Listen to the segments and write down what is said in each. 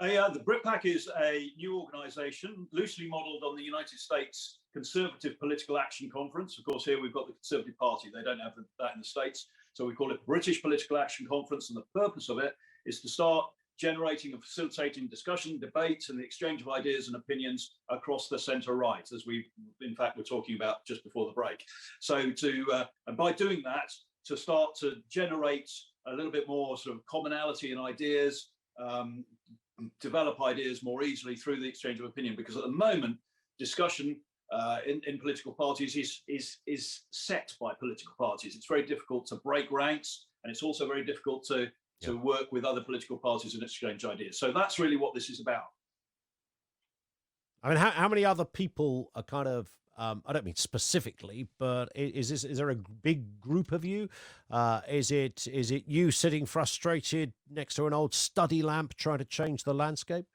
The BritPack is a new organisation loosely modelled on the United States Conservative Political Action Conference. Of course, here we've got the Conservative Party. They don't have that in the States. So we call it British Political Action Conference. And the purpose of it is to start generating and facilitating discussion, debates, and the exchange of ideas and opinions across the centre-right, as we, in fact, were talking about just before the break. So and by doing that, to start to generate a little bit more sort of commonality in ideas, develop ideas more easily through the exchange of opinion, because at the moment discussion in political parties is set by political parties. It's very difficult to break ranks, and it's also very difficult to work with other political parties and exchange ideas. So that's really what this is about. I mean, how many other people are kind of, I don't mean specifically, but is there a big group of you? Is it you sitting frustrated next to an old study lamp trying to change the landscape?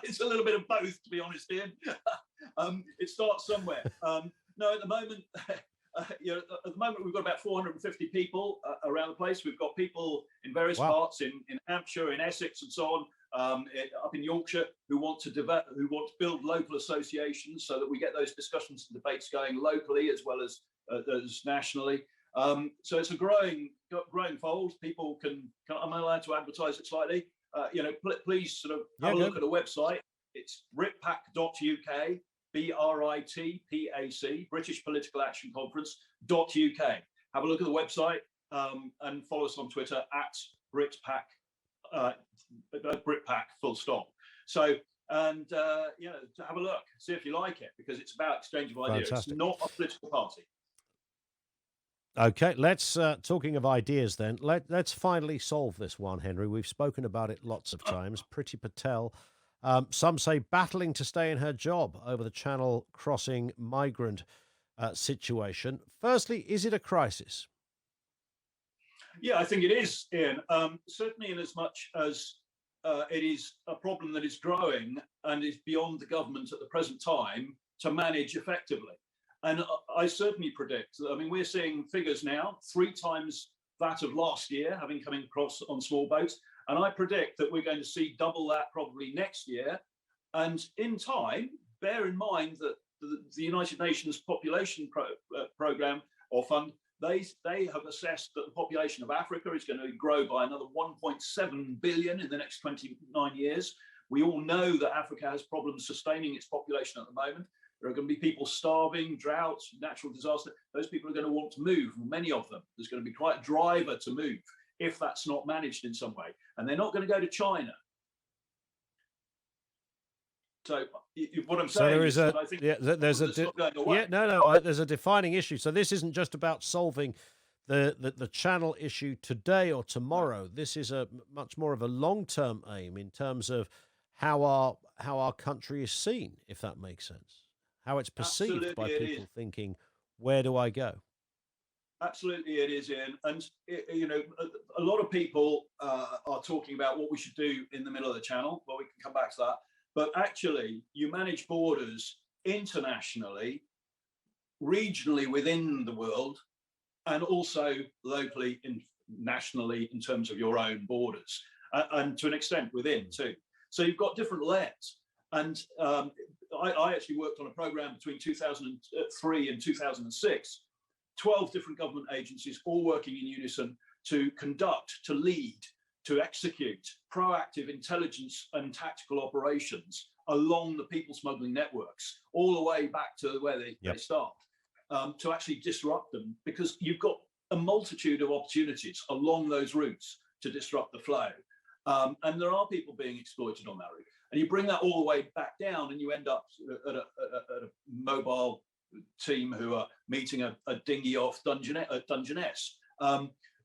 It's a little bit of both, to be honest, Ian. It starts somewhere. No, at the moment, at the moment we've got about 450 people around the place. We've got people in various parts in Hampshire, in Essex, and so on. Up in Yorkshire, who want to build local associations so that we get those discussions and debates going locally as well as nationally. So it's a growing fold. People can. Am I allowed to advertise it slightly? Please sort of have a look at the website. It's britpac.uk, BRITPAC, British Political Action Conference.uk. Have a look at the website and follow us on Twitter at BritPac. BritPac, full stop. So, and have a look, see if you like it, because it's about exchange of ideas. Fantastic. It's not a political party. Okay, let's talking of ideas then. Let's finally solve this one, Henry. We've spoken about it lots of times. Priti Patel, some say battling to stay in her job over the Channel crossing migrant situation. Firstly, is it a crisis? Yeah, I think it is, Ian. Certainly in as much as it is a problem that is growing and is beyond the government at the present time to manage effectively. And I certainly predict that, I mean, we're seeing figures now 3 times that of last year, having come across on small boats. And I predict that we're going to see double that probably next year. And in time, bear in mind that the United Nations Population Program or Fund, they have assessed that the population of Africa is going to grow by another 1.7 billion in the next 29 years. We all know that Africa has problems sustaining its population at the moment. There are going to be people starving, droughts, natural disaster. Those people are going to want to move, many of them. There's going to be quite a driver to move if that's not managed in some way. And they're not going to go to China. So what I'm saying is that I think there's a defining issue. So this isn't just about solving the channel issue today or tomorrow. This is a much more of a long-term aim in terms of how our country is seen, if that makes sense. How it's perceived by people thinking, where do I go? Absolutely, it is, Ian. And a lot of people are talking about what we should do in the middle of the channel. Well, we can come back to that. But actually, you manage borders internationally, regionally within the world, and also locally and nationally in terms of your own borders, and to an extent within too. So you've got different layers. And I actually worked on a program between 2003 and 2006, 12 different government agencies all working in unison to conduct, to lead, to execute proactive intelligence and tactical operations along the people smuggling networks, all the way back to where they start, to actually disrupt them, because you've got a multitude of opportunities along those routes to disrupt the flow. And there are people being exploited on that route. And you bring that all the way back down and you end up at a mobile team who are meeting a dinghy off Dungeness.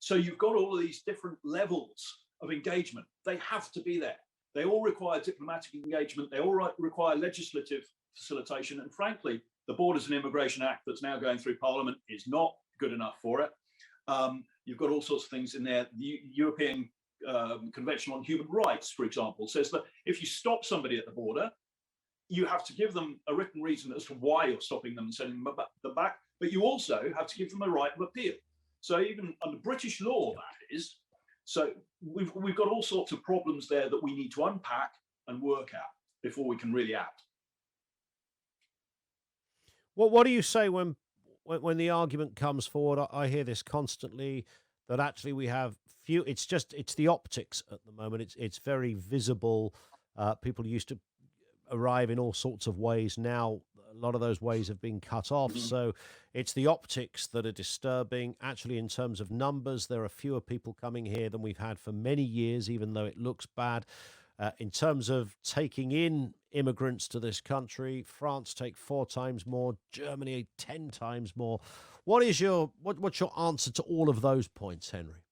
So you've got all of these different levels of engagement. They have to be there. They all require diplomatic engagement. They all require legislative facilitation. And frankly, the Borders and Immigration Act that's now going through Parliament is not good enough for it. You've got all sorts of things in there. The European Convention on Human Rights, for example, says that if you stop somebody at the border, you have to give them a written reason as to why you're stopping them and sending them back, but you also have to give them a right of appeal. So even under British law, that is, So we've got all sorts of problems there that we need to unpack and work at before we can really act. Well, what do you say when the argument comes forward? I hear this constantly, that actually we have few. It's the optics at the moment. It's very visible. People used to arrive in all sorts of ways. Now a lot of those ways have been cut off. Mhm. So it's the optics that are disturbing. Actually, in terms of numbers, there are fewer people coming here than we've had for many years, even though it looks bad. In terms of taking in immigrants to this country, France take 4 times more, Germany 10 times more. What's your answer to all of those points, Henry?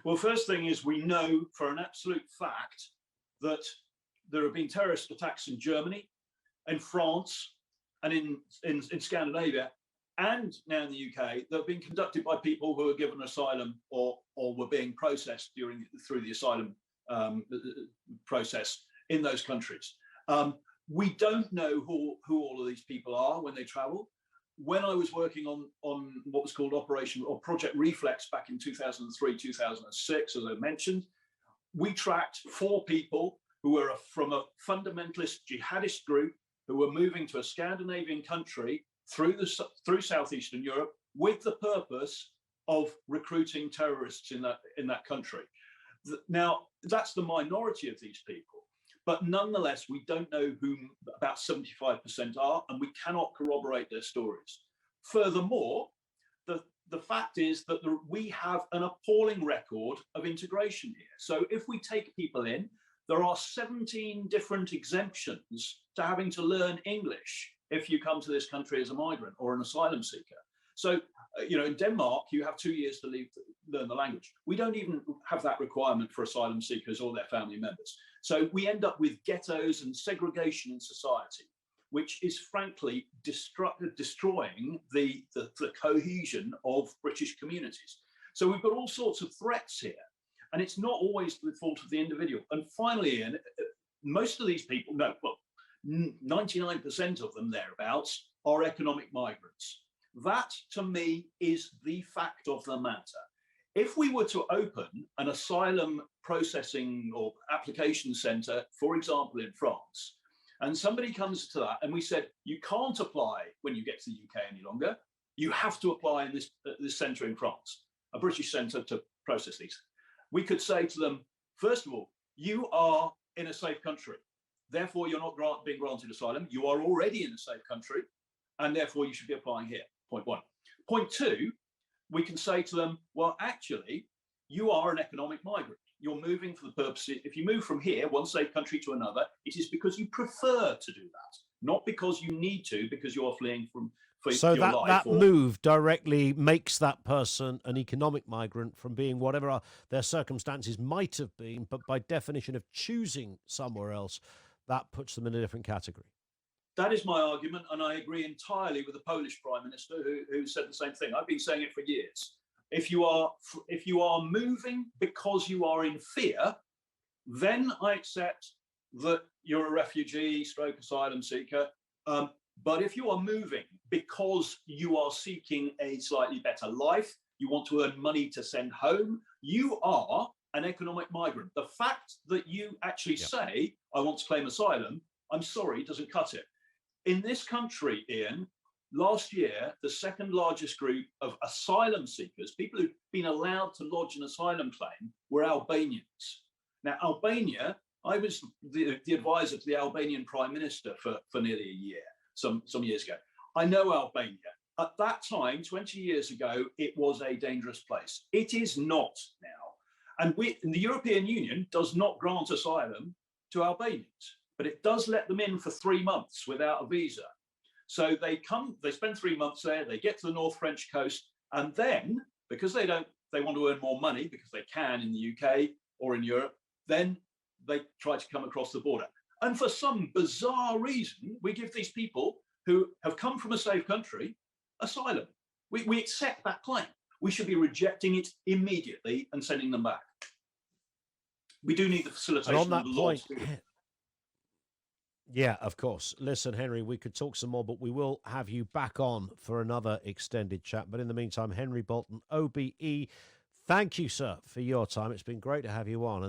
Well, first thing is we know for an absolute fact that there have been terrorist attacks in Germany, in France, and in Scandinavia, and now in the UK that have been conducted by people who were given asylum or were being processed through the asylum process in those countries. We don't know who all of these people are when they travel. When I was working on what was called Operation or Project Reflex back in 2003, 2006, as I mentioned, we tracked 4 people who were from a fundamentalist jihadist group who were moving to a Scandinavian country through southeastern Europe with the purpose of recruiting terrorists in that country. Now, that's the minority of these people, but nonetheless, we don't know whom about 75% are, and we cannot corroborate their stories. Furthermore, the fact is that we have an appalling record of integration here. So if we take people in, there are 17 different exemptions to having to learn English if you come to this country as a migrant or an asylum seeker. So, in Denmark, you have 2 years to learn the language. We don't even have that requirement for asylum seekers or their family members. So we end up with ghettos and segregation in society, which is frankly destroying the cohesion of British communities. So we've got all sorts of threats here, and it's not always the fault of the individual. And finally, Ian, most of these people, 99% of them thereabouts, are economic migrants. That, to me, is the fact of the matter. If we were to open an asylum processing or application centre, for example, in France, and somebody comes to that and we said, you can't apply when you get to the UK any longer, you have to apply in this centre in France, a British centre to process these. We could say to them, first of all, you are in a safe country. Therefore, you're not being granted asylum. You are already in a safe country, and therefore you should be applying here. Point 1. Point 2, we can say to them, well, actually, you are an economic migrant. You're moving for the purpose, if you move from here, one safe country to another, it is because you prefer to do that, not because you need to, because you're fleeing for So your life. that move directly makes that person an economic migrant from being whatever their circumstances might have been, but by definition of choosing somewhere else, that puts them in a different category. That is my argument, and I agree entirely with the Polish Prime Minister who said the same thing. I've been saying it for years. If you are moving because you are in fear, then I accept that you're a refugee / asylum seeker. But if you are moving because you are seeking a slightly better life, you want to earn money to send home, you are an economic migrant. The fact that you actually say, I want to claim asylum, I'm sorry, doesn't cut it. In this country, Ian, last year, the second largest group of asylum seekers, people who've been allowed to lodge an asylum claim, were Albanians. Now, Albania, I was the advisor to the Albanian Prime Minister for nearly a year, some years ago. I know Albania. At that time, 20 years ago, it was a dangerous place. It is not now. And the European Union does not grant asylum to Albanians, but it does let them in for 3 months without a visa. So they spend 3 months there, they get to the North French coast, and then, because they want to earn more money, because they can in the UK or in Europe, then they try to come across the border. And for some bizarre reason, we give these people who have come from a safe country asylum. We accept that claim. We should be rejecting it immediately and sending them back. We do need the facilitation And on that of the law. point, yeah, of course. Listen, Henry, we could talk some more, but we will have you back on for another extended chat. But in the meantime, Henry Bolton, OBE, Thank you, sir, for your time. It's been great to have you on.